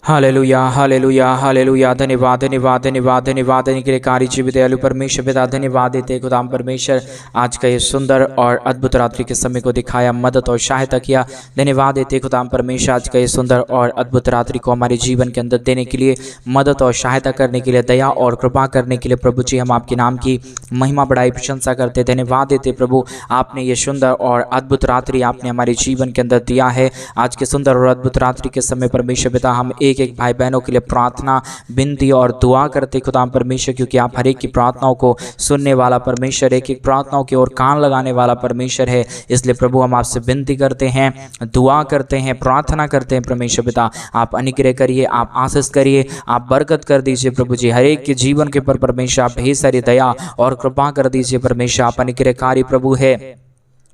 Hallelujah hallelujah hallelujah. धन्यवाद धन्यवाद धन्यवाद धन्यवाद निग्रहकारी जीवित दयालु परमेश्वर पिता, धन्यवाद देते खुदाम परमेश्वर आज का ये सुंदर और अद्भुत रात्रि के समय को दिखाया, मदद और सहायता किया। धन्यवाद देते खुदाम परमेश्वर आज का ये सुंदर और अद्भुत रात्रि को हमारे जीवन के अंदर देने के लिए, मदद और सहायता करने के लिए, दया और कृपा करने के लिए प्रभु जी हम आपके नाम की महिमा बढ़ाई प्रशंसा करते। धन्यवाद देते प्रभु, आपने ये सुंदर और अद्भुत रात्रि आपने हमारे जीवन के अंदर दिया है। आज के सुंदर और अद्भुत रात्रि के समय परमेश्वर पिता हम एक एक भाई बहनों के लिए प्रार्थना, विनती और दुआ करते खुदा परमेश्वर, क्योंकि आप हर एक की प्रार्थनाओं को सुनने वाला परमेश्वर, एक एक प्रार्थनाओं की ओर कान लगाने वाला परमेश्वर है। इसलिए प्रभु हम आपसे विनती करते हैं, दुआ करते हैं, प्रार्थना करते हैं परमेश्वर पिता, आप अनुग्रह करिए, आप आशीष करिए, आप बरकत कर दीजिए प्रभु जी हर एक के जीवन के ऊपर परमेश्वर, आप ढेर सारी दया और कृपा कर दीजिए परमेश्वर। आप अनुग्रहकारी प्रभु है,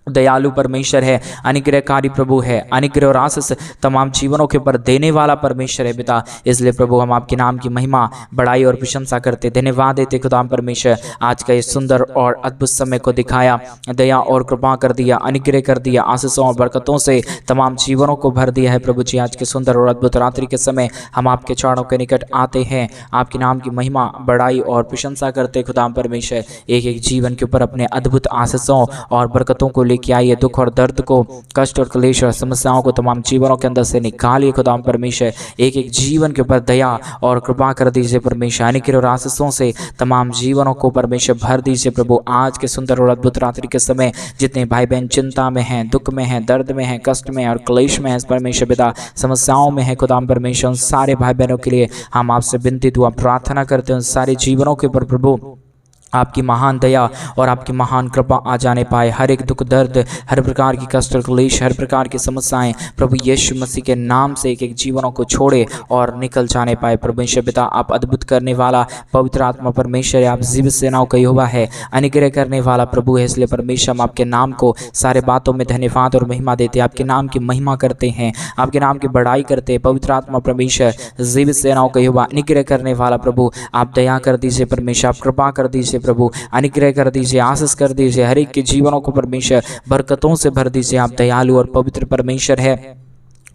दयालु परमेश्वर है, अनुग्रहकारी प्रभु है, अनुग्रह और आशीष तमाम जीवनों के ऊपर देने वाला परमेश्वर है पिता। इसलिए प्रभु हम आपके नाम की महिमा, बड़ाई और प्रशंसा करते, धन्यवाद देते खुदा परमेश्वर आज का ये सुंदर और अद्भुत समय को दिखाया, दया और कृपा कर दिया, अनुग्रह कर दिया, आशीषों और बरकतों से तमाम जीवनों को भर दिया है प्रभु जी। आज के सुंदर और अद्भुत रात्रि के समय हम आपके चरणों के निकट आते हैं, आपके नाम की महिमा, बड़ाई और प्रशंसा करते खुदा परमेश्वर। एक एक जीवन के ऊपर अपने अद्भुत आशीषों और बरकतों को लेके आइए, दुख और दर्द को, कष्ट और क्लेश और समस्याओं को तमाम जीवनों के अंदर से निकालिए खुदा परमेश्वर। एक एक जीवन के ऊपर दया और कृपा कर दीजिए परमेश्वर, अनुग्रह और आशीषों से तमाम जीवनों को परमेश्वर भर दीजिए प्रभु। आज के सुंदर और अद्भुत रात्रि के समय जितने भाई बहन चिंता में हैं, दुख में हैं, दर्द में हैं, कष्ट में और क्लेश में है परमेश्वर पिता, समस्याओं में है खुदा परमेश्वर, उन सारे भाई बहनों के लिए हम आपसे विनती दुआ प्रार्थना करते हैं। उन सारे जीवनों के ऊपर प्रभु आपकी महान दया और आपकी महान कृपा आ जाने पाए। हर एक दुख दर्द, हर प्रकार की कष्ट और क्लेश, हर प्रकार की समस्याएं प्रभु यीशु मसीह के नाम से एक एक जीवनों को छोड़े और निकल जाने पाए परमेश्वर पिता। आप अद्भुत करने वाला पवित्र आत्मा परमेश्वर है, आप जीवित सेनाओं का यहोवा है, अनुग्रह करने वाला प्रभु है। इसलिए परमेश्वर हम आपके नाम को सारे बातों में धन्यवाद और महिमा देते, आपके नाम की महिमा करते हैं, आपके नाम की बड़ाई करते हैं। पवित्र आत्मा परमेश्वर, जीवित सेनाओं का यहोवा, अनुग्रह करने वाला प्रभु, आप दया कर दीजिए परमेश्वर, आप कृपा कर दीजिए प्रभु, अनुग्रह कर दीजिए, आशीष कर दीजिए, हर एक के जीवनों को परमेश्वर बरकतों से भर दीजिए। आप दयालु और पवित्र परमेश्वर है,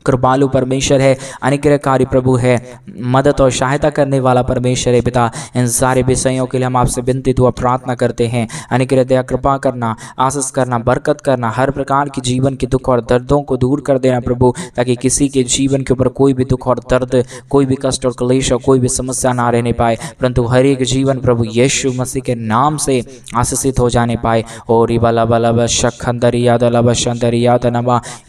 कृपालु परमेश्वर है, अनुग्रहकारी प्रभु है, मदद और सहायता करने वाला परमेश्वर है पिता। इन सारे विषयों के लिए हम आपसे विनती दुआ प्रार्थना करते हैं, अनुग्रह दया कृपा करना, आशीष करना, बरकत करना, हर प्रकार की जीवन के दुख और दर्दों को दूर कर देना प्रभु, ताकि किसी के जीवन के ऊपर कोई भी दुख और दर्द, कोई भी कष्ट और क्लेश और कोई भी समस्या ना रहने पाए, परंतु हर एक जीवन प्रभु यीशु मसीह के नाम से आशीषित हो जाने पाए। और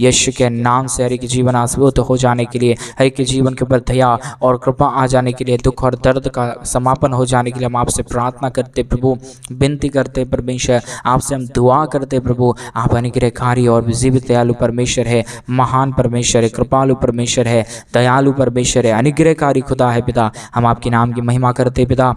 यीशु के नाम से हर एक जीवन आशीर्वाद हो जाने के लिए, हर एक के जीवन के ऊपर दया और कृपा आ जाने के लिए, दुख और दर्द का समापन हो जाने के लिए हम आपसे प्रार्थना करते प्रभु, विनती करते परमेश्वर, आपसे हम दुआ करते प्रभु। आप अनुग्रहकारी और जीवित दयालु परमेश्वर है, महान परमेश्वर है, कृपालु परमेश्वर है, दयालु परमेश्वर है, अनुग्रहकारी खुदा है पिता। हम आपके नाम की महिमा करते पिता,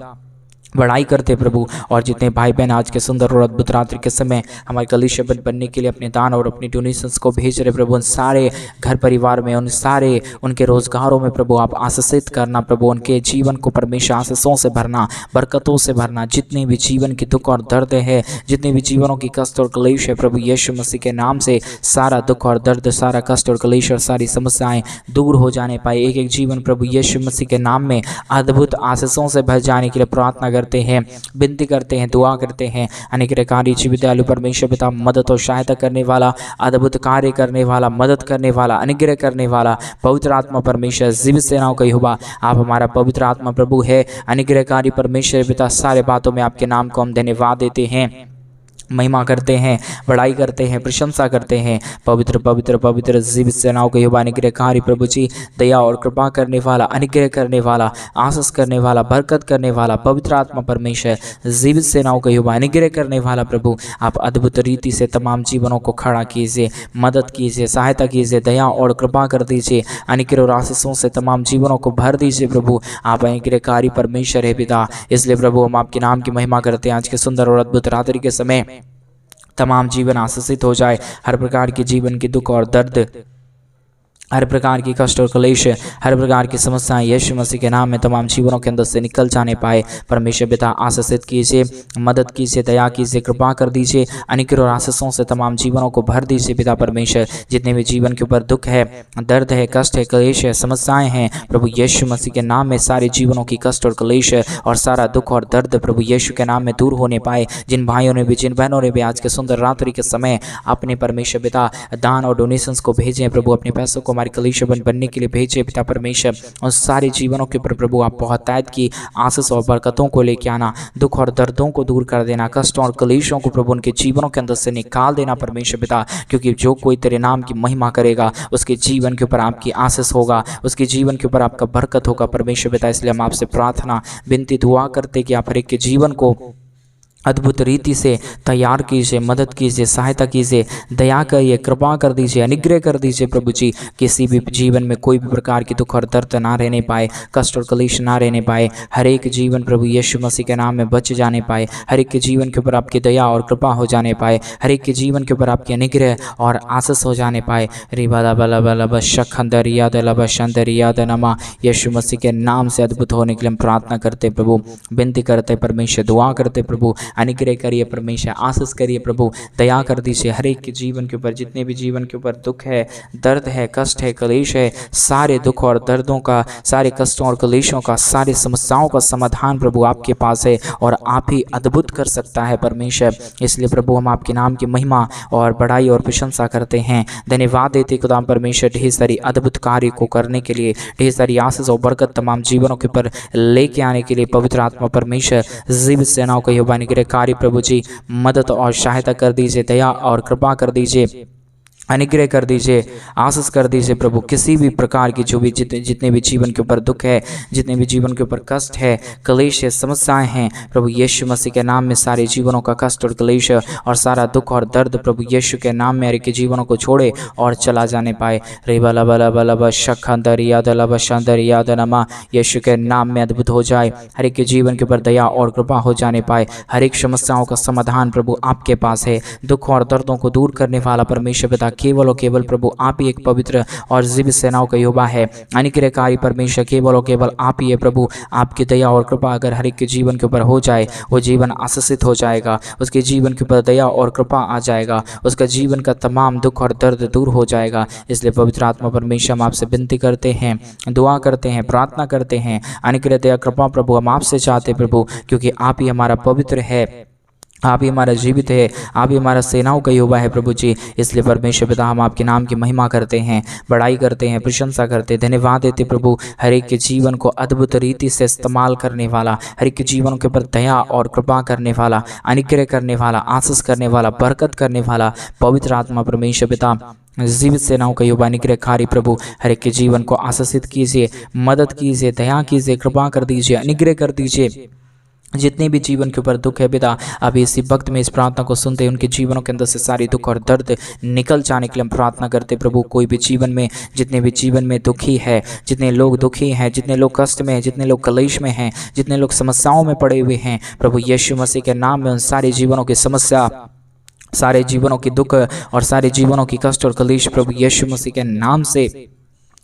बड़ाई करते प्रभु। और जितने भाई बहन आज के सुंदर और अद्भुत रात्रि के समय हमारे कलीसिया बनने के लिए अपने दान और अपनी डोनेशंस को भेज रहे प्रभु, उन सारे घर परिवार में, उन सारे उनके रोजगारों में प्रभु आप आशीषित करना प्रभु, उनके जीवन को परमेश्वर आशीषों से भरना, बरकतों से भरना। जितने भी जीवन की दुख और दर्द है, जितने भी जीवनों की कष्ट और क्लेश है प्रभु यीशु मसीह के नाम से सारा दुख और दर्द, सारा कष्ट और क्लेश और सारी समस्याएं दूर हो जाने पाए। एक एक जीवन प्रभु यीशु मसीह के नाम में अद्भुत आशीषों से भर जाने के लिए प्रार्थना करते हैं, विनती करते हैं, दुआ करते हैं। अनुग्रहकारी जीवित दयालु परमेश्वर पिता, मदद और सहायता करने वाला, अद्भुत कार्य करने वाला, मदद करने वाला, अनुग्रह करने वाला पवित्र आत्मा परमेश्वर, जीवित सेनाओं का यहोवा, आप हमारा पवित्र आत्मा प्रभु है, अनुग्रहकारी परमेश्वर पिता। सारे बातों में आपके नाम को हम धन्यवाद देते हैं, महिमा करते हैं, बड़ाई करते हैं, प्रशंसा करते हैं। पवित्र पवित्र पवित्र जीवित सेनाओं के यहोवा, अनुग्रहकारी प्रभु जी, दया और कृपा करने वाला, अनुग्रह करने वाला, आशीष करने वाला, बरकत करने वाला पवित्र आत्मा परमेश्वर, जीवित सेनाओं के यहोवा, अनुग्रह करने वाला प्रभु, आप अद्भुत रीति से तमाम जीवनों को खड़ा कीजिए, मदद कीजिए, सहायता कीजिए, दया और कृपा कर दीजिए, अनुग्रह और आशीषों से तमाम जीवनों को भर दीजिए प्रभु। आप अनुग्रहकारी परमेश्वर है पिता। इसलिए प्रभु हम आपके नाम की महिमा करते हैं। आज के सुंदर और अद्भुत रात्रि के समय तमाम जीवन आशीषित हो जाए, हर प्रकार के जीवन के दुख और दर्द हर प्रकार की कष्ट और क्लेश, हर प्रकार की समस्याएं यीशु मसीह के नाम में तमाम जीवनों के अंदर से निकल जाने पाए। परमेश्वर पिता आशीषित कीजिए, मदद कीजिए, दया कीजिए, कृपा कर दीजिए, अनुग्रह और आशीषों से तमाम जीवनों को भर दीजिए पिता परमेश्वर। जितने भी जीवन के ऊपर दुख है, दर्द है, कष्ट है, क्लेश है, समस्याएं हैं, प्रभु यीशु मसीह के नाम में सारे जीवनों की कष्ट और क्लेश और सारा दुख और दर्द प्रभु यीशु के नाम में दूर होने पाए। जिन भाइयों ने भी, जिन बहनों ने भी आज के सुंदर रात्रि के समय अपने परमेश्वर पिता दान और डोनेशंस को भेजे प्रभु, अपने पैसों को हमारी कलीसिया बनने के लिए भेजे पिता परमेश्वर, और सारे जीवनों के ऊपर प्रभु आप बहुतायत की आशीष और बरकतों को लेके आना, दुख और दर्दों को दूर कर देना, कष्टों और कलेशों को प्रभु उनके जीवनों के अंदर से निकाल देना परमेश्वर पिता। क्योंकि जो कोई तेरे नाम की महिमा करेगा उसके जीवन के ऊपर आपकी आशीष होगा, उसके जीवन के ऊपर आपका बरकत होगा परमेश्वर पिता। इसलिए हम आपसे प्रार्थना, विनती, दुआ करते कि आप हर एक के जीवन को अद्भुत रीति से तैयार कीजिए, मदद कीजिए, सहायता कीजिए, दया करिए, कृपा कर दीजिए, अनुग्रह कर दीजिए प्रभु जी। किसी भी जीवन में कोई भी प्रकार की दुख और दर्द ना रहने पाए, कष्ट और क्लेश ना रहने पाए। हर एक जीवन प्रभु यीशु मसीह के नाम में बच जाने पाए। हर एक के जीवन के ऊपर आपकी दया और कृपा हो जाने पाए। हर एक के जीवन के ऊपर आपकी अनुग्रह और आशीष हो जाने पाए। रिबाला बला बला बशखंदर याद लब शंदर याद नमा, यीशु मसीह के नाम से अद्भुत होने के लिए हम प्रार्थना करते प्रभु, विनती करते परमेश्वर, दुआ करते प्रभु। अनुग्रह करिए परमेश्वर, आशीष करिए प्रभु, दया कर दीजिए हर एक के जीवन के ऊपर। जितने भी जीवन के ऊपर दुख है, दर्द है, कष्ट है, क्लेश है, सारे दुख और दर्दों का, सारे कष्टों और क्लेशों का, सारी समस्याओं का समाधान प्रभु आपके पास है और आप ही अद्भुत कर सकता है परमेश्वर। इसलिए प्रभु हम आपके नाम की महिमा और बड़ाई और प्रशंसा करते हैं, धन्यवाद देते खुदा परमेश्वर ढेर सारी अद्भुत कार्य को करने के लिए, ढेर सारी आशीष और बरकत तमाम जीवनों के ऊपर लेके आने के लिए। पवित्र आत्मा परमेश्वर जीवित सेनाओं का यहोवा निग्रह कार्य प्रभु जी मदद और सहायता कर दीजिए, दया और कृपा कर दीजिए, अनुग्रह कर दीजिए, आशीष कर दीजिए प्रभु। किसी भी प्रकार की जो भी जितने भी जीवन के ऊपर दुख है, जितने भी जीवन के ऊपर कष्ट है, क्लेश है, समस्याएं हैं, प्रभु यीशु मसीह के नाम में सारे जीवनों का कष्ट और क्लेश और सारा दुख और दर्द प्रभु यीशु के नाम में हर एक के जीवनों को छोड़े और चला जाने पाए। रेबा लब लब लब शखंदर याद लब शंदर याद नमा, यीशु के नाम में अद्भुत हो जाए। हर एक के जीवन के ऊपर दया और कृपा हो जाने पाए। हर एक समस्याओं का समाधान प्रभु आपके पास है। दुख और दर्दों को दूर करने वाला परमेश्वर पिता केवल और केवल प्रभु आप ही एक पवित्र और जीवित सेनाओं का यहोवा है। अनुग्रहकारी परमेश्वर केवल और केवल आप ही है प्रभु। आपकी दया और कृपा अगर हर एक के जीवन के ऊपर हो जाए, वो जीवन आशीषित हो जाएगा, उसके जीवन के ऊपर दया और कृपा आ जाएगा, उसका जीवन का तमाम दुख और दर्द दूर हो जाएगा। इसलिए पवित्र आत्मा परमेश्वर हम आपसे विनती करते हैं, दुआ करते हैं, प्रार्थना करते हैं, अनुग्रह दया कृपा प्रभु हम आपसे चाहते प्रभु, क्योंकि आप ही हमारा पवित्र है, आप ही हमारा जीवित है, आप ही हमारा सेनाओं का यहोवा है प्रभु जी। इसलिए परमेश्वर पिता हम आपके नाम की महिमा करते हैं, बड़ाई करते हैं, प्रशंसा करते हैं, धन्यवाद देते प्रभु। हर एक के जीवन को अद्भुत रीति से इस्तेमाल करने वाला, हर एक के जीवन के ऊपर दया और कृपा करने वाला, अनुग्रह करने वाला, आशीष करने वाला, बरकत करने वाला पवित्र आत्मा परमेश्वर पिता जीवित सेनाओं का यहोवा अनुग्रहकारी प्रभु हर एक के जीवन को आशीषित कीजिए, मदद कीजिए, दया कीजिए, कृपा कर दीजिए, अनुग्रह कर दीजिए। जितने भी जीवन के ऊपर दुख है पिता, अभी इसी वक्त में इस प्रार्थना को सुनते हैं उनके जीवनों के अंदर से सारी दुख और दर्द निकल जाने के लिए हम प्रार्थना करते प्रभु। कोई भी जीवन में, जितने भी जीवन में दुखी है, जितने लोग दुखी हैं, जितने लोग कष्ट में हैं, जितने लोग क्लेश में हैं, जितने लोग समस्याओं में पड़े हुए हैं, प्रभु यीशु मसीह के नाम में उन सारे जीवनों की समस्या, सारे जीवनों की दुख और सारे जीवनों की कष्ट और क्लेश प्रभु यीशु मसीह के नाम से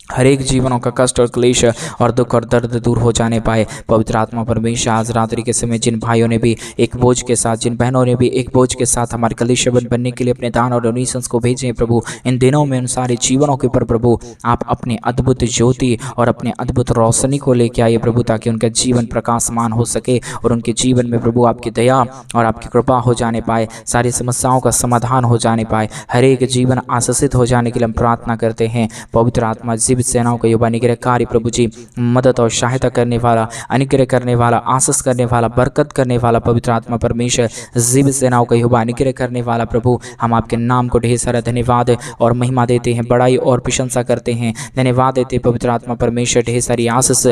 हर एक जीवनों का कष्ट और क्लेश और दुख और दर्द दूर हो जाने पाए। पवित्र आत्मा परमेश्वर आज रात्रि के समय जिन भाइयों ने भी एक बोझ के साथ, जिन बहनों ने भी एक बोझ के साथ हमारे कलीसिया बनने के लिए अपने दान और डोनेशंस को भेजे प्रभु, इन दिनों में उन सारे जीवनों के ऊपर प्रभु आप अपने अद्भुत ज्योति और अपने अद्भुत रोशनी को लेके आइए प्रभु, ताकि उनका जीवन प्रकाशमान हो सके और उनके जीवन में प्रभु आपकी दया और आपकी कृपा हो जाने पाए, सारी समस्याओं का समाधान हो जाने पाए, हर एक जीवन आशीषित हो जाने के लिए हम प्रार्थना करते हैं। पवित्र आत्मा जीवित सेनाओं का यहोवा अनुग्रहकारी प्रभु जी मदद और सहायता करने वाला, अनुग्रह करने वाला, आशीष करने वाला, बरकत करने वाला पवित्र आत्मा परमेश्वर जीवित सेनाओं का यहोवा अनुग्रह करने वाला प्रभु, हम आपके नाम को ढेर सारा धन्यवाद और महिमा देते हैं, बड़ाई और प्रशंसा करते हैं, धन्यवाद देते पवित्र आत्मा परमेश्वर, ढेर सारी आशीष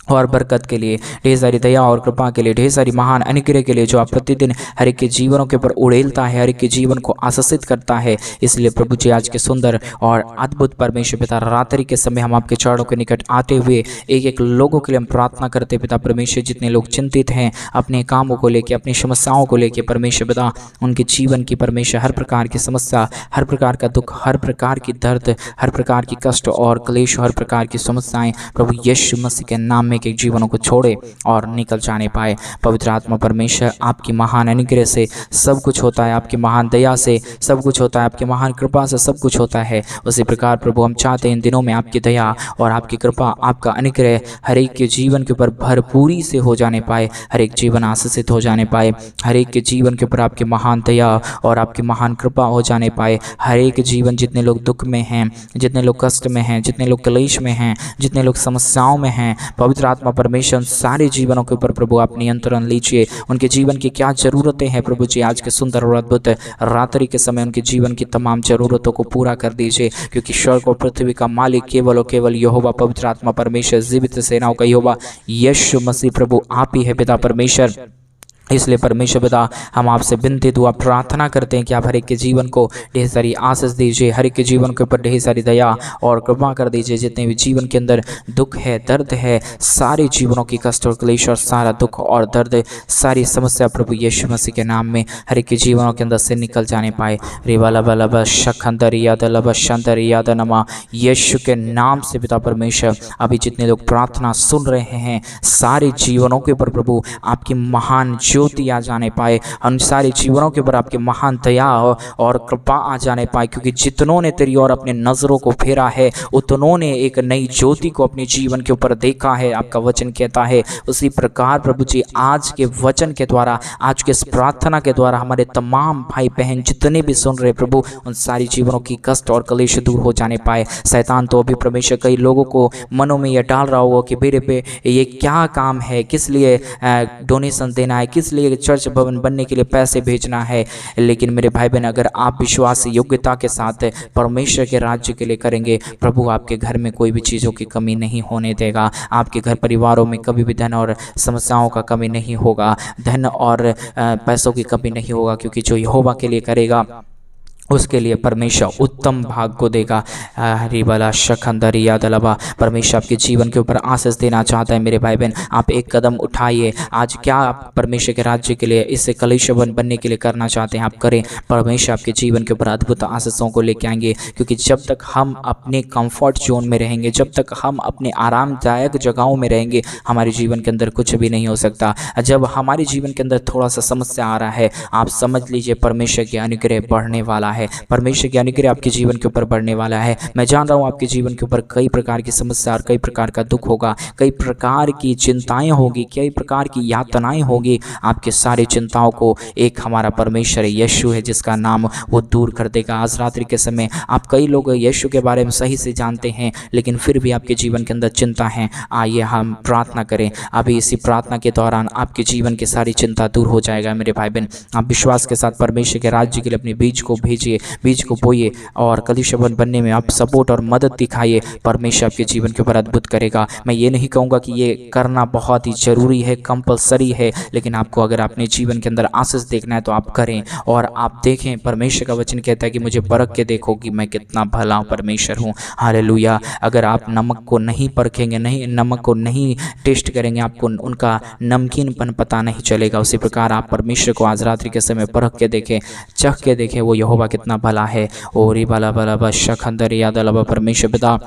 और बरकत के लिए, ढेर सारी दया और कृपा के लिए, ढेर सारी महान अनुग्रह के लिए जो आप प्रतिदिन हर एक के जीवनों के ऊपर उड़ेलता है, हर एक के जीवन को आशीषित करता है। इसलिए प्रभु जी आज के सुंदर और अद्भुत परमेश्वर पिता रात्रि के समय हम आपके चरणों के निकट आते हुए एक एक लोगों के लिए हम प्रार्थना करते पिता परमेश्वर, जितने लोग चिंतित हैं अपने कामों को लेकर, अपनी समस्याओं को लेकर परमेश्वर पिता, उनके जीवन की परमेश्वर हर प्रकार की समस्या, हर प्रकार का दुख, हर प्रकार की दर्द, हर प्रकार की कष्ट और क्लेश, हर प्रकार की समस्याएं प्रभु यीशु मसीह के नाम में के जीवनों को छोड़े और निकल जाने पाए। पवित्र आत्मा परमेश्वर आपकी महान अनुग्रह से सब कुछ होता है, आपकी महान दया से सब कुछ होता है, आपकी महान कृपा से सब कुछ होता है। उसी प्रकार प्रभु हम चाहते हैं इन दिनों में आपकी दया और आपकी कृपा, आपका अनुग्रह हर एक के जीवन के ऊपर भरपूरी से हो जाने पाए, हर एक जीवन आशीषित हो जाने पाए, हर एक के जीवन के ऊपर आपकी महान दया और आपकी महान कृपा हो जाने पाए। हर एक जीवन, जितने लोग दुख में हैं, जितने लोग कष्ट में हैं, जितने लोग क्लेश में हैं, जितने लोग समस्याओं में हैं, पवित्र आत्मा परमेश्वर सारे जीवनों के ऊपर प्रभु आप नियंत्रण लीजिए। उनके जीवन की क्या जरूरतें हैं प्रभु जी, आज के सुंदर और अद्भुत रात्रि के समय उनके जीवन की तमाम जरूरतों को पूरा कर दीजिए, क्योंकि स्वर्ग और पृथ्वी का मालिक केवल और केवल यहोवा पवित्र आत्मा परमेश्वर, जीवित सेनाओं का यहोवा यीशु मसीह प्रभु आप ही है पिता परमेश्वर। इसलिए परमेश्वर पिता हम आपसे विनती दुआ प्रार्थना करते हैं कि आप हर एक के जीवन को ढेर सारी आशीष दीजिए, हर एक के जीवन के ऊपर ढेर सारी दया और कृपा कर दीजिए। जितने भी जीवन के अंदर दुख है, दर्द है, सारे जीवनों की कष्ट और क्लेश और सारा दुख और दर्द, सारी समस्या प्रभु यीशु मसीह के नाम में हर एक के जीवनों के अंदर से निकल जाने पाए। रिवालबलब शखंदर यादलब शंदर याद नमा, यीशु के नाम से पिता परमेश्वर अभी जितने लोग प्रार्थना सुन रहे हैं, सारे जीवनों के ऊपर प्रभु आपकी महान ज्योति आ जाने पाए, हम सारे जीवनों के ऊपर आपकी महान दया और कृपा आ जाने पाए, क्योंकि जितनों ने तेरी ओर अपने नजरों को फेरा है उतनों ने एक नई ज्योति को अपने जीवन के ऊपर देखा है। आपका वचन कहता है उसी प्रकार प्रभु जी आज के वचन के द्वारा, आज के इस प्रार्थना के द्वारा हमारे तमाम भाई बहन जितने भी सुन रहे प्रभु, उन सारी जीवनों की कष्ट और क्लेश दूर हो जाने पाए। शैतान तो अभी परमेश्वर कई लोगों को मनों में यह डाल रहा होगा कि मेरे पे ये क्या काम है, किस लिए डोनेशन देना है, किस लिए चर्च भवन बनने के लिए पैसे भेजना है। लेकिन मेरे भाई बहन, अगर आप विश्वास योग्यता के साथ परमेश्वर के राज्य के लिए करेंगे, प्रभु आपके घर में कोई भी चीज़ों की कमी नहीं होने देगा। आपके घर परिवारों में कभी भी धन और समस्याओं का कमी नहीं होगा, धन और पैसों की कमी नहीं होगा, क्योंकि जो यहोवा के लिए करेगा उसके लिए परमेश्वर उत्तम भाग को देगा। हरिबला शखंदरी यादलबा, परमेश्वर आपके जीवन के ऊपर आशीष देना चाहता है। मेरे भाई बहन, आप एक कदम उठाइए। आज क्या आप परमेश्वर के राज्य के लिए, इससे कलीसिया बनने के लिए करना चाहते हैं, आप करें। परमेश्वर आपके जीवन के ऊपर अद्भुत आशीषों को लेके आएंगे, क्योंकि जब तक हम अपने कंफर्ट जोन में रहेंगे, जब तक हम अपने आरामदायक जगहों में रहेंगे, हमारे जीवन के अंदर कुछ भी नहीं हो सकता। जब हमारे जीवन के अंदर थोड़ा सा समस्या आ रहा है, आप समझ लीजिए परमेश्वर की अनुग्रह बढ़ने वाला है, परमेश्वर की अनुग्रह आपके जीवन के ऊपर बढ़ने वाला है। मैं जान रहा हूँ आपके जीवन के ऊपर कई प्रकार की समस्या और कई प्रकार का दुख होगा, कई प्रकार की चिंताएं होगी, कई प्रकार की यातनाएं होगी। आपके सारी चिंताओं को एक हमारा परमेश्वर यीशु है जिसका नाम वो दूर कर देगा। आज रात्रि के समय आप कई लोग यीशु के बारे में सही से जानते हैं, लेकिन फिर भी आपके जीवन के अंदर चिंता है। आइए हम प्रार्थना करें। अभी इसी प्रार्थना के दौरान आपके जीवन की सारी चिंता दूर हो जाएगा। मेरे भाई बहन, आप विश्वास के साथ परमेश्वर के राज्य के लिए अपने बीज को भेजिए, बीज को बोइए और कलीसिया बनने में आप सपोर्ट और मदद दिखाइए। परमेश्वर आपके जीवन के ऊपर अद्भुत करेगा। मैं ये नहीं कहूँगा कि ये करना बहुत ही जरूरी है, कंपलसरी है, लेकिन आपको अगर अपने जीवन के अंदर आशीष देखना है तो आप करें और आप देखें। परमेश्वर का वचन कहता है कि मुझे परख के देखो कि मैं कितना भला परमेश्वर हूँ। हालेलुया। अगर आप नमक को नहीं परखेंगे, नहीं नमक को नहीं टेस्ट करेंगे, आपको उनका नमकीनपन पता नहीं चलेगा। उसी प्रकार आप परमेश्वर को आज रात्रि के समय परख के देखें, चख के देखें वो यहोवा कितना भला है। ओरी बाला बाला बा शखंदर यादलबा, परमेश्वर पिता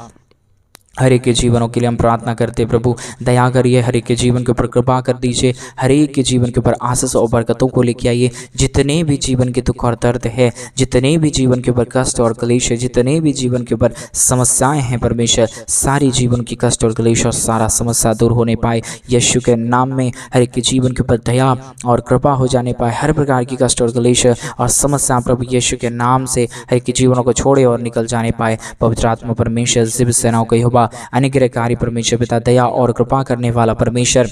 हर एक के जीवनों के लिए हम प्रार्थना करते हैं। प्रभु दया करिए, हर एक के जीवन के ऊपर कृपा कर दीजिए, हर एक के जीवन के ऊपर आशीष और बरकतों को लेके आइए। जितने भी जीवन के दुख और दर्द है, जितने भी जीवन के ऊपर कष्ट और क्लेश है, जितने भी जीवन के ऊपर समस्याएं हैं, परमेश्वर सारी जीवन की कष्ट और क्लेश और सारा समस्या दूर होने पाए। यीशु के नाम में हर एक के जीवन के ऊपर दया और कृपा हो जाने पाए। हर प्रकार की कष्ट और क्लेश और समस्या प्रभु यीशु के नाम से हर एक के जीवनों को छोड़े और निकल जाने पाए। पवित्र आत्मा परमेश्वर जीवित सेनाओं का यहोवा अनुग्रहकारी परमेश्वर पिता, दया और कृपा करने वाला परमेश्वर,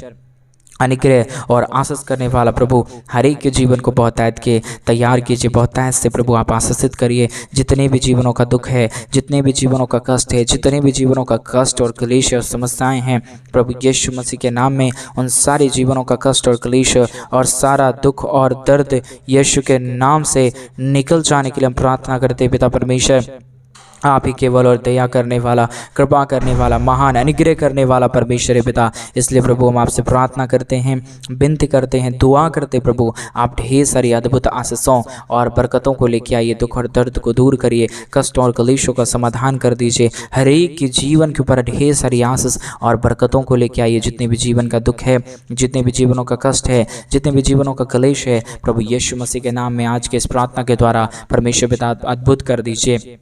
अनुग्रह और आशीष करने वाला प्रभु हर एक के जीवन को बहुतायत के तैयार कीजिए। बहुतायत से प्रभु आप आशीषित करिए। जितने भी जीवनों का दुख है, जितने भी जीवनों का कष्ट है, जितने भी जीवनों का कष्ट और क्लेश और समस्याएं हैं, प्रभु यीशु मसीह के नाम में उन सारे जीवनों का कष्ट और क्लेश और सारा दुख और दर्द यीशु के नाम से निकल जाने के लिए हम प्रार्थना करते हैं। पिता परमेश्वर, आप ही केवल और दया करने वाला, कृपा करने वाला, महान अनुग्रह करने वाला परमेश्वर है पिता। इसलिए प्रभु हम आपसे प्रार्थना करते हैं, विनती करते हैं, दुआ करते प्रभु आप ढेर सारी अद्भुत आशीषों और बरकतों को लेके आइए। दुख और दर्द को दूर करिए, कष्ट और कलेशों का समाधान कर दीजिए। हर एक के जीवन के ऊपर ढेर सारी आशीष और बरकतों को लेके आइए। जितने भी जीवन का दुख है, जितने भी जीवनों का कष्ट है, जितने भी जीवनों का कलेश है, प्रभु यीशु मसीह के नाम में आज के इस प्रार्थना के द्वारा परमेश्वर पिता अद्भुत कर दीजिए।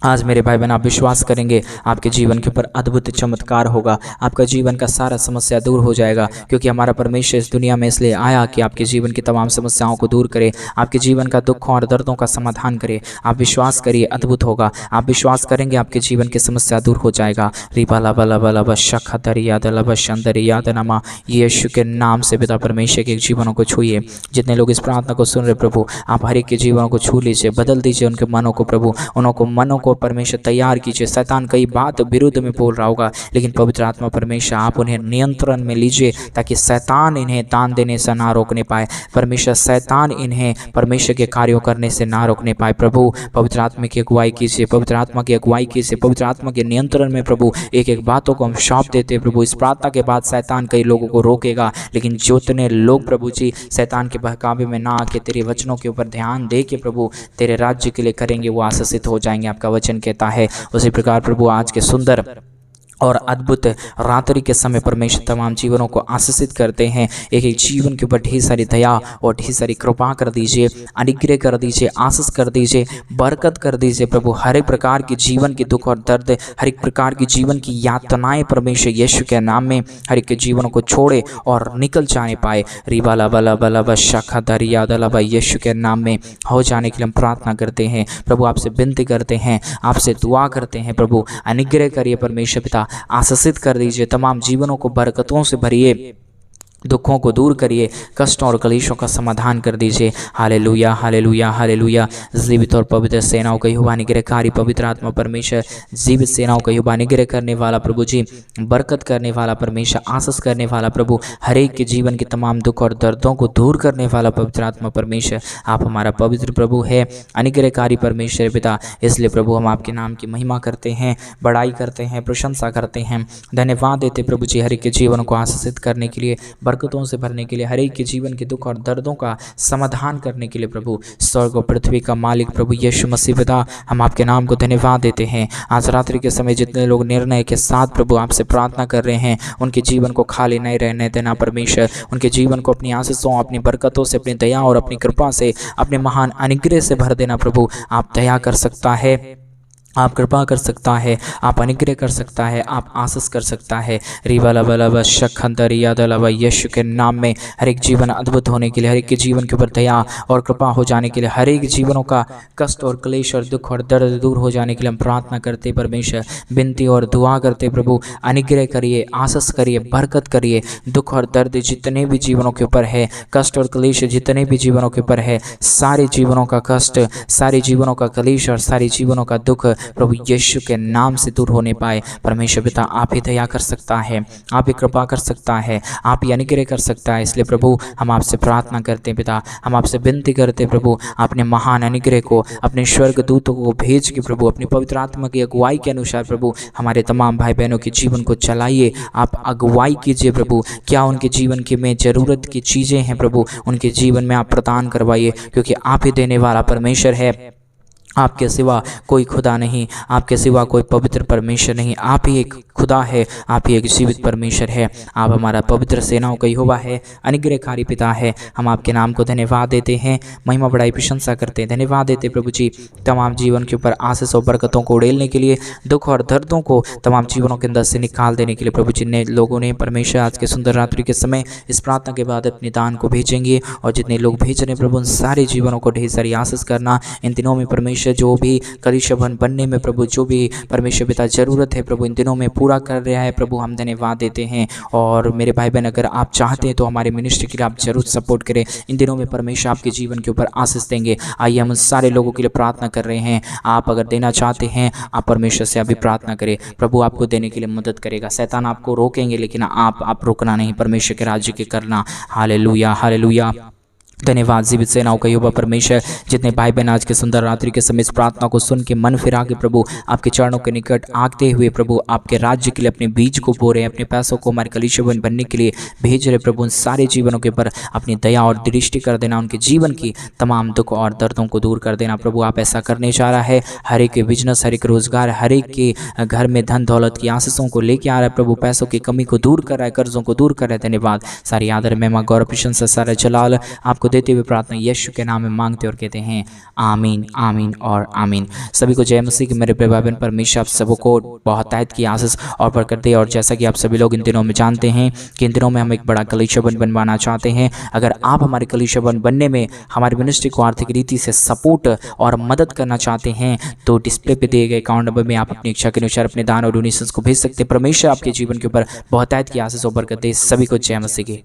आज मेरे भाई बहन आप विश्वास करेंगे, आपके जीवन के ऊपर अद्भुत चमत्कार होगा। आपका जीवन का सारा समस्या दूर हो जाएगा, क्योंकि हमारा परमेश्वर इस दुनिया में इसलिए आया कि आपके जीवन की तमाम समस्याओं को दूर करे, आपके जीवन का दुखों और दर्दों का समाधान करे। आप विश्वास करिए, अद्भुत होगा। आप विश्वास करेंगे, आपके जीवन की समस्या दूर हो जाएगा। रिबाला बला बला बशा दरियादला बशंदरियादनमा यीशु के नाम से पिता परमेश्वर के जीवनों को छूइए। जितने लोग इस प्रार्थना को सुन रहे प्रभु, आप हर एक के जीवनों को छू लीजिए, बदल दीजिए उनके मनों को प्रभु, उनको मनों को परमेश्वर तैयार कीजिए। शैतान कई बात विरुद्ध में बोल रहा होगा, लेकिन पवित्र आत्मा परमेश्वर आप उन्हें नियंत्रण में लीजिए, ताकि शैतान इन्हें दान देने से ना रोकने पाए। परमेश्वर शैतान इन्हें परमेश्वर के कार्यों करने से ना रोकने पाए। प्रभु पवित्र आत्मा की अगुवाई कीजिए, पवित्र आत्मा की अगुवाई कीजिए। पवित्र आत्मा के नियंत्रण में प्रभु एक एक बातों को हम सौंप देते हैं प्रभु। इस प्रार्थना के बाद शैतान कई लोगों को रोकेगा, लेकिन जितने लोग प्रभु जी शैतान के बहकावे में ना आके तेरे वचनों के ऊपर ध्यान दे के प्रभु तेरे राज्य के लिए करेंगे, वो आशीषित हो जाएंगे। आपका वचन कहता है उसी प्रकार प्रभु आज के सुंदर और अद्भुत रात्रि के समय परमेश्वर तमाम जीवनों को आशीषित करते हैं। एक एक जीवन के ऊपर ढेर सारी दया और ढेर सारी कृपा कर दीजिए, अनुग्रह कर दीजिए, आशीष कर दीजिए, बरकत कर दीजिए प्रभु। हर एक प्रकार के जीवन के दुख और दर्द, हर एक प्रकार की जीवन की यातनाएं परमेश्वर यीशु के नाम में हर एक के जीवनों को छोड़े और निकल जाने पाए। रिबाला बला बला बशाखा दरिया दला यीशु के नाम में हो जाने के लिए हम प्रार्थना करते हैं प्रभु। आपसे विनती करते हैं, आपसे दुआ करते हैं प्रभु। अनुग्रह करिए परमेश्वर पिता, आशीषित कर दीजिए, तमाम जीवनों को बरकतों से भरिए, दुखों को दूर करिए, कष्टों और कलेशों का समाधान कर दीजिए। Hallelujah hallelujah hallelujah. जीवित और पवित्र सेनाओं का यहोवा निग्रहकारी पवित्र आत्मा परमेश्वर, जीवित सेनाओं का यहोवा निग्रह करने वाला प्रभु जी, बरकत करने वाला परमेश्वर, आशीष करने वाला प्रभु, हर एक के जीवन के तमाम दुख और दर्दों को दूर करने वाला पवित्र आत्मा परमेश्वर, आप हमारा पवित्र प्रभु है, अनुग्रहकारी परमेश्वर पिता। इसलिए प्रभु हम आपके नाम की महिमा करते हैं, बड़ाई करते हैं, प्रशंसा करते हैं, धन्यवाद देते प्रभु जी हर एक के जीवन को आशीषित करने के लिए, बरकतों से भरने के लिए, हर एक के जीवन के दुख और दर्दों का समाधान करने के लिए प्रभु। स्वर्ग और पृथ्वी का मालिक प्रभु यीशु मसीह पिता, हम आपके नाम को धन्यवाद देते हैं। आज रात्रि के समय जितने लोग निर्णय के साथ प्रभु आपसे प्रार्थना कर रहे हैं, उनके जीवन को खाली नहीं रहने देना परमेश्वर। उनके जीवन को अपनी आशीषों, अपनी बरकतों से, अपनी दया और अपनी कृपा से, अपने महान अनुग्रह से भर देना प्रभु। आप दया कर सकता है, आप कृपा कर सकता है, आप अनुग्रह कर सकता है, आप आशीष कर सकता है। रिवाला बला शखंदरिया दला यीशु के नाम में हर एक जीवन अद्भुत होने के लिए, हर एक के जीवन के ऊपर दया और कृपा हो जाने के लिए, हर एक जीवनों का कष्ट और क्लेश और दुख और दर्द दूर हो जाने के लिए हम प्रार्थना करते परमेश्वर, विनती और दुआ करते प्रभु। अनुग्रह करिए, आशीष करिए, बरकत करिए। दुख और दर्द जितने भी जीवनों के ऊपर है, कष्ट और क्लेश जितने भी जीवनों के ऊपर है, सारे जीवनों का कष्ट, सारे जीवनों का क्लेश और सारे जीवनों का दुख प्रभु यीशु के नाम से दूर होने पाए। परमेश्वर पिता आप ही दया कर सकता है, आप ही कृपा कर सकता है, आप ही अनुग्रह कर सकता है। इसलिए प्रभु हम आपसे प्रार्थना करते हैं पिता, हम आपसे विनती करते हैं प्रभु, अपने महान अनुग्रह को, अपने स्वर्ग दूतों को भेज के प्रभु, अपनी पवित्र आत्मा की अगुवाई के अनुसार प्रभु हमारे तमाम भाई बहनों के जीवन को चलाइए। आप अगुवाई कीजिए प्रभु, क्या उनके जीवन के में ज़रूरत की चीज़ें हैं प्रभु, उनके जीवन में आप प्रदान करवाइए, क्योंकि आप ही देने वाला परमेश्वर है। आपके सिवा कोई खुदा नहीं, आपके सिवा कोई पवित्र परमेश्वर नहीं। आप ही एक खुदा है, आप ही एक जीवित परमेश्वर है। आप हमारा पवित्र सेनाओं का यहोवा है, अनुग्रहकारी पिता है। हम आपके नाम को धन्यवाद देते हैं, महिमा बड़ाई प्रशंसा करते हैं, धन्यवाद देते प्रभु जी। तमाम जीवन के ऊपर आशीष और बरकतों को उड़ेलने के लिए, दुख और दर्दों को तमाम जीवनों के अंदर से निकाल देने के लिए प्रभु, जितने लोगों ने परमेश्वर आज के सुंदर रात्रि के समय इस प्रार्थना के बाद अपने दान को भेजेंगे, और जितने लोग भेज रहे हैं प्रभु, उन सारे जीवनों को ढेर सारी आशीष करना। इन दिनों में परमेश्वर परमेश्वर जो भी कलीसिया भवन बनने में प्रभु जो भी परमेश्वर पिता ज़रूरत है प्रभु इन दिनों में पूरा कर रहा है प्रभु, हम धन्यवाद देते हैं। और मेरे भाई बहन अगर आप चाहते हैं तो हमारे मिनिस्ट्री के लिए आप जरूर सपोर्ट करें। इन दिनों में परमेश्वर आपके जीवन के ऊपर आशीष देंगे। आइए हम सारे लोगों के लिए प्रार्थना कर रहे हैं। आप अगर देना चाहते हैं आप परमेश्वर से अभी प्रार्थना करें, प्रभु आपको देने के लिए मदद करेगा। शैतान आपको रोकेंगे लेकिन आप रोकना नहीं, परमेश्वर के राज्य के करना। Hallelujah hallelujah. धन्यवाद जीवित सेनाओं का यहोवा परमेश्वर, जितने भाई बहन आज के सुंदर रात्रि के समय इस प्रार्थना को सुन के मन फिरा के प्रभु आपके चरणों के निकट आते हुए प्रभु आपके राज्य के लिए अपने बीज को बो रहे हैं, अपने पैसों को हमारे कलीसिया भवन बनने के लिए भेज रहे प्रभु, उन सारे जीवनों के ऊपर अपनी दया और दृष्टि कर देना, उनके जीवन की तमाम दुख और दर्दों को दूर कर देना। प्रभु आप ऐसा करने जा रहा है। हर एक के बिजनेस, हर एक रोजगार, हर एक के घर में धन दौलत की आशीषों को लेके आ रहा है प्रभु, पैसों की कमी को दूर कर रहा है, कर्जों को दूर कर रहा है। धन्यवाद। सारी आदर महिमा गौरव प्रशंसा सारा जलाल आपको देते हुए प्रार्थना यीशु के नाम में मांगते और कहते हैं आमीन आमीन और आमीन। सभी को जय मसीह की। मेरे प्रिय भाई बहन परमेश्वर आप सबको बहुत तायत की आशीष और बरकत दे। और जैसा कि आप सभी लोग इन दिनों में जानते हैं कि इन दिनों में हम एक बड़ा कलीसिया भवन बनवाना चाहते हैं। अगर आप हमारे कलीसिया भवन बनने में हमारी मिनिस्ट्री को आर्थिक रीति से सपोर्ट और मदद करना चाहते हैं तो डिस्प्ले पे दिए गए अकाउंट नंबर में आप अपनी इच्छा के अनुसार अपने दान और डोनेशंस को भेज सकते हैं। परमेश्वर आपके जीवन के ऊपर बहुत तायत की आशीष और बरकत दे। सभी को जय मसीह की।